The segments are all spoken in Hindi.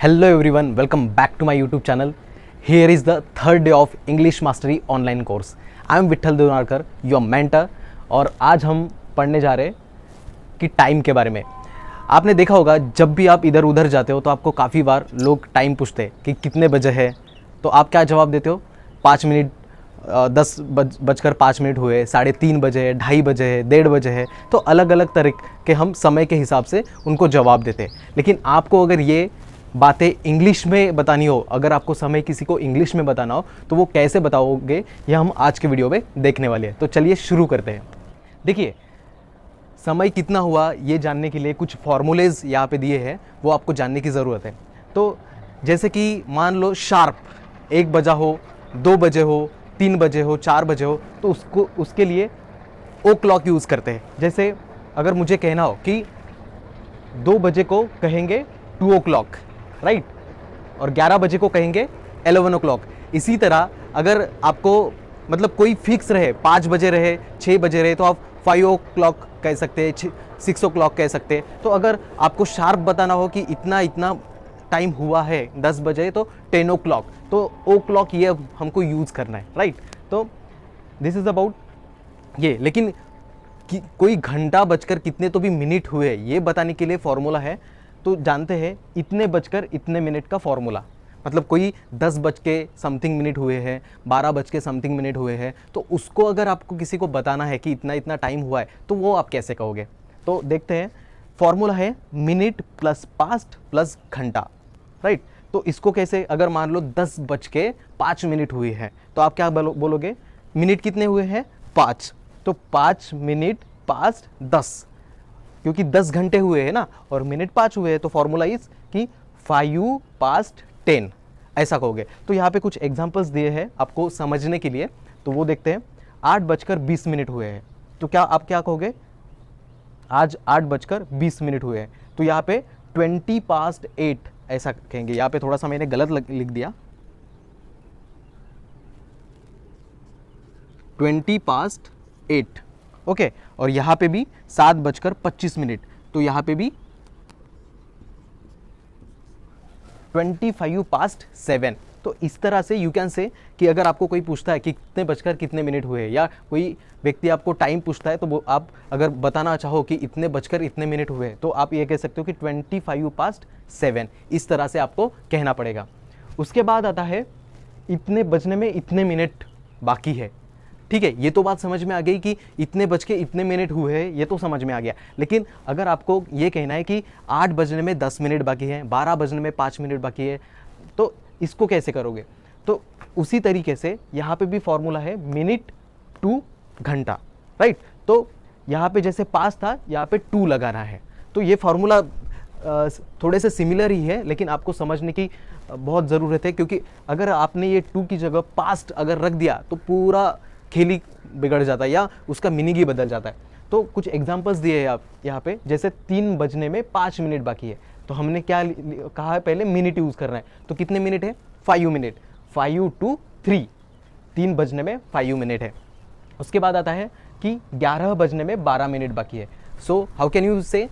Hello everyone, welcome back to my YouTube channel. Here is the third day of English Mastery online course. I am Vitthal देवनारकर, your mentor. और आज हम पढ़ने जा रहे हैं कि टाइम के बारे में। आपने देखा होगा जब भी आप इधर उधर जाते हो तो आपको काफ़ी बार लोग टाइम पूछते हैं कि कितने बजे है, तो आप क्या जवाब देते हो? 5 मिनट, 10:05 हुए, 3:30 बजे है, 2:30 बजे है, 1:30 बजे है। तो अलग अलग तरह के हम समय के हिसाब से उनको जवाब देते हैं। लेकिन आपको अगर ये बातें इंग्लिश में बतानी हो, अगर आपको समय किसी को इंग्लिश में बताना हो तो वो कैसे बताओगे, ये हम आज के वीडियो में देखने वाले हैं। तो चलिए शुरू करते हैं। देखिए, समय कितना हुआ ये जानने के लिए कुछ फॉर्मूलेज यहाँ पे दिए हैं, वो आपको जानने की ज़रूरत है। तो जैसे कि मान लो शार्प 1 बजा हो, 2 बजे हो, 3 बजे हो, 4 बजे हो, तो उसके लिए ओ क्लॉक यूज़ करते हैं। जैसे अगर मुझे कहना हो कि 2 बजे को कहेंगे 2 o'clock, राइट, और 11 बजे को कहेंगे 11 o'clock। इसी तरह अगर आपको मतलब कोई फिक्स रहे, 5 बजे रहे, 6 बजे रहे, तो आप 5 o'clock कह सकते हैं, 6 o'clock कह सकते हैं। तो अगर आपको शार्प बताना हो कि इतना इतना टाइम हुआ है, 10 बजे तो 10 o'clock, तो ओ क्लॉक ये हमको यूज़ करना है, राइट। तो दिस इज़ अबाउट ये। लेकिन कोई घंटा बजकर कितने तो भी मिनट हुए ये बताने के लिए फॉर्मूला है। तो जानते हैं इतने बजकर इतने मिनट का फॉर्मूला, मतलब कोई 10 बज के समथिंग मिनट हुए हैं, 12 बज के समथिंग मिनट हुए हैं, तो उसको अगर आपको किसी को बताना है कि इतना इतना टाइम हुआ है, तो वो आप कैसे कहोगे? तो देखते हैं। फॉर्मूला है मिनट प्लस पास्ट प्लस घंटा, राइट। तो इसको कैसे, अगर मान लो 10 बज के 5 मिनट हुए हैं, तो आप क्या बोलोगे? मिनट कितने हुए हैं? 5। तो 5 मिनट पास्ट 10, क्योंकि 10 घंटे हुए हैं ना, और मिनट 5 हुए हैं, तो फॉर्मूला इज कि 5 पास्ट 10, ऐसा कहोगे। तो यहाँ पे कुछ एग्जांपल्स दिए हैं आपको समझने के लिए, तो वो देखते हैं। 8:20 हुए हैं, तो क्या आप क्या कहोगे? आज 8:20 हुए हैं, तो यहाँ पे 20 पास्ट 8 ऐसा कहेंगे। यहाँ पे थोड़ा सा मैंने गलत लिख दिया, 20 पास्ट 8, ओके। और यहाँ पे भी 7:25, तो यहाँ पे भी 25 पास्ट 7। तो इस तरह से यू कैन से कि अगर आपको कोई पूछता है कि कितने बजकर कितने मिनट हुए, या कोई व्यक्ति आपको टाइम पूछता है, तो वो आप अगर बताना चाहो कि इतने बजकर इतने मिनट हुए, तो आप ये कह सकते हो कि 25 पास्ट 7। इस तरह से आपको कहना पड़ेगा। उसके बाद आता है इतने बजने में इतने मिनट बाकी है, ठीक है। ये तो बात समझ में आ गई कि इतने बज के इतने मिनट हुए हैं, ये तो समझ में आ गया। लेकिन अगर आपको ये कहना है कि 8 बजने में 10 मिनट बाकी है, 12 बजने में 5 मिनट बाकी है, तो इसको कैसे करोगे? तो उसी तरीके से यहाँ पे भी फॉर्मूला है मिनट टू घंटा, राइट। तो यहाँ पे जैसे 5 था, यहाँ पे 2 लगाना है। तो ये फॉर्मूला थोड़े से सिमिलर ही है, लेकिन आपको समझने की बहुत ज़रूरत है, क्योंकि अगर आपने ये 2 की जगह पास्ट अगर रख दिया तो पूरा खेल ही बिगड़ जाता है, या उसका मीनिंग ही बदल जाता है। तो कुछ एग्जांपल्स दिए हैं आप यहाँ पे, जैसे 3 बजने में 5 मिनट बाकी है, तो हमने क्या कहा है? पहले मिनट यूज़ करना है। तो कितने मिनट है? 5 मिनट। 5 to 3, 3 बजने में 5 मिनट है। उसके बाद आता है कि 11 बजने में 12 मिनट बाकी है। सो हाउ कैन यू से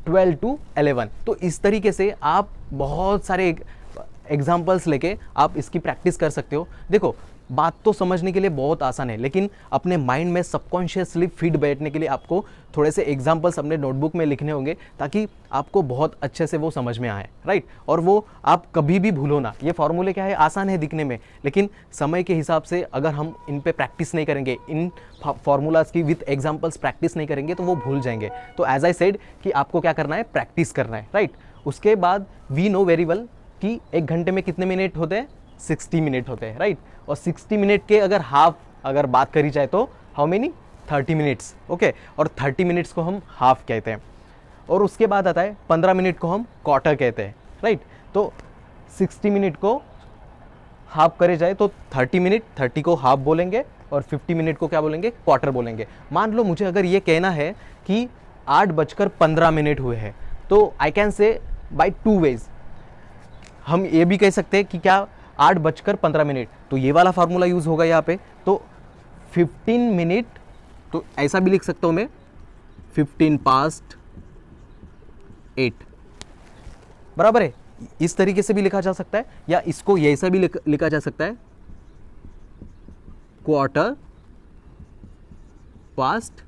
12 to 11? तो इस तरीके से आप बहुत सारे एग्जाम्पल्स लेके आप इसकी प्रैक्टिस कर सकते हो। देखो, बात तो समझने के लिए बहुत आसान है, लेकिन अपने माइंड में सबकॉन्शियसली फिट बैठने के लिए आपको थोड़े से एग्जांपल्स अपने नोटबुक में लिखने होंगे, ताकि आपको बहुत अच्छे से वो समझ में आए, राइट। और वो आप कभी भी भूलो ना। ये फॉर्मूले क्या है, आसान है दिखने में, लेकिन समय के हिसाब से अगर हम इन पे प्रैक्टिस नहीं करेंगे, इन फॉर्मूलाज की विथ एग्जाम्पल्स प्रैक्टिस नहीं करेंगे, तो वो भूल जाएंगे। तो एज आई सेड कि आपको क्या करना है? प्रैक्टिस करना है, राइट। उसके बाद वी नो वेरी वेल कि 1 घंटे में कितने मिनट होते हैं? 60 मिनट होते हैं, राइट। और 60 मिनट के अगर हाफ अगर बात करी जाए तो हाउ मेनी? 30 minutes, okay. और 30 मिनट्स को हम हाफ कहते हैं। और उसके बाद आता है 15 मिनट को हम क्वार्टर कहते हैं, राइट। तो 60 मिनट को हाफ करे जाए तो 30 मिनट, 30 को हाफ बोलेंगे, और 50 मिनट को क्या बोलेंगे? क्वार्टर बोलेंगे। मान लो मुझे अगर ये कहना है कि 8:15 हुए हैं, तो I can say by 2 ways. हम ये भी कह सकते हैं कि क्या 8:15, तो ये वाला फार्मूला यूज़ होगा यहाँ पे। तो 15 मिनट, तो ऐसा भी लिख सकता हूँ मैं, 15 पास्ट 8, बराबर है। इस तरीके से भी लिखा जा सकता है या इसको ऐसा भी लिखा जा सकता है, क्वार्टर पास्ट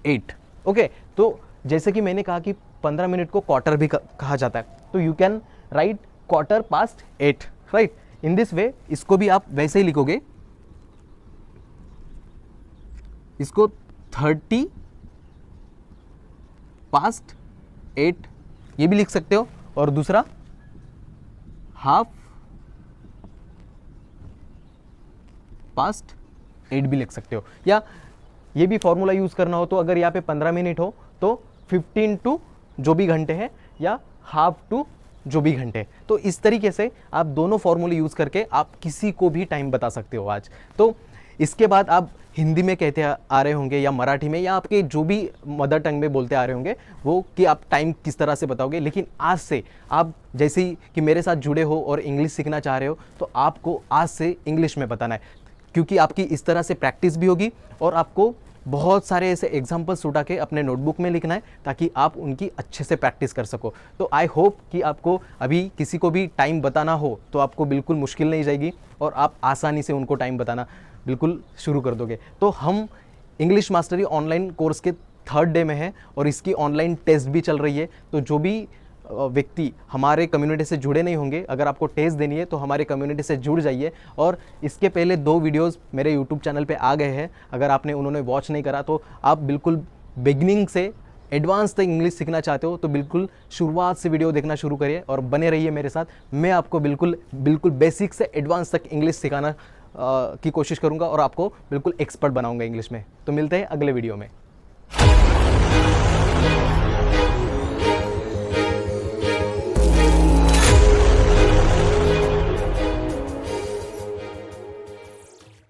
8। ओके, तो जैसे कि मैंने कहा कि 15 मिनट को क्वार्टर भी कहा जाता है, तो you can write quarter past 8, right. In this way इसको भी आप वैसे ही लिखोगे, इसको 30 पास्ट 8 ये भी लिख सकते हो, और दूसरा हाफ पास्ट 8 भी लिख सकते हो। या ये भी फॉर्मूला यूज करना हो तो अगर यहाँ पे 15 मिनट हो तो 15 टू जो भी घंटे हैं या हाफ टू जो भी घंटे, तो इस तरीके से आप दोनों फॉर्मूले यूज करके आप किसी को भी टाइम बता सकते हो आज। तो इसके बाद आप हिंदी में कहते आ रहे होंगे या मराठी में या आपके जो भी मदर टंग में बोलते आ रहे होंगे वो, कि आप टाइम किस तरह से बताओगे। लेकिन आज से आप जैसे ही कि मेरे साथ जुड़े हो और इंग्लिश सीखना चाह रहे हो तो आपको आज से इंग्लिश में बताना है, क्योंकि आपकी इस तरह से प्रैक्टिस भी होगी और आपको बहुत सारे ऐसे एग्जाम्पल्स उठा के अपने नोटबुक में लिखना है ताकि आप उनकी अच्छे से प्रैक्टिस कर सको। तो आई होप कि आपको अभी किसी को भी टाइम बताना हो तो आपको बिल्कुल मुश्किल नहीं जाएगी और आप आसानी से उनको टाइम बताना बिल्कुल शुरू कर दोगे। तो हम इंग्लिश मास्टरी ऑनलाइन कोर्स के 3rd डे में है और इसकी ऑनलाइन टेस्ट भी चल रही है। तो जो भी व्यक्ति हमारे कम्युनिटी से जुड़े नहीं होंगे, अगर आपको टेस्ट देनी है तो हमारे कम्युनिटी से जुड़ जाइए। और इसके पहले 2 वीडियोस मेरे यूट्यूब चैनल पे आ गए हैं, अगर आपने उन्होंने वॉच नहीं करा तो आप बिल्कुल बिगनिंग से एडवांस तक इंग्लिश सीखना चाहते हो तो बिल्कुल शुरुआत से वीडियो देखना शुरू करिए और बने रहिए मेरे साथ। मैं आपको बिल्कुल बेसिक से एडवांस तक इंग्लिश सिखाना की कोशिश करूँगा और आपको बिल्कुल एक्सपर्ट बनाऊँगा इंग्लिश में। तो मिलते हैं अगले वीडियो में।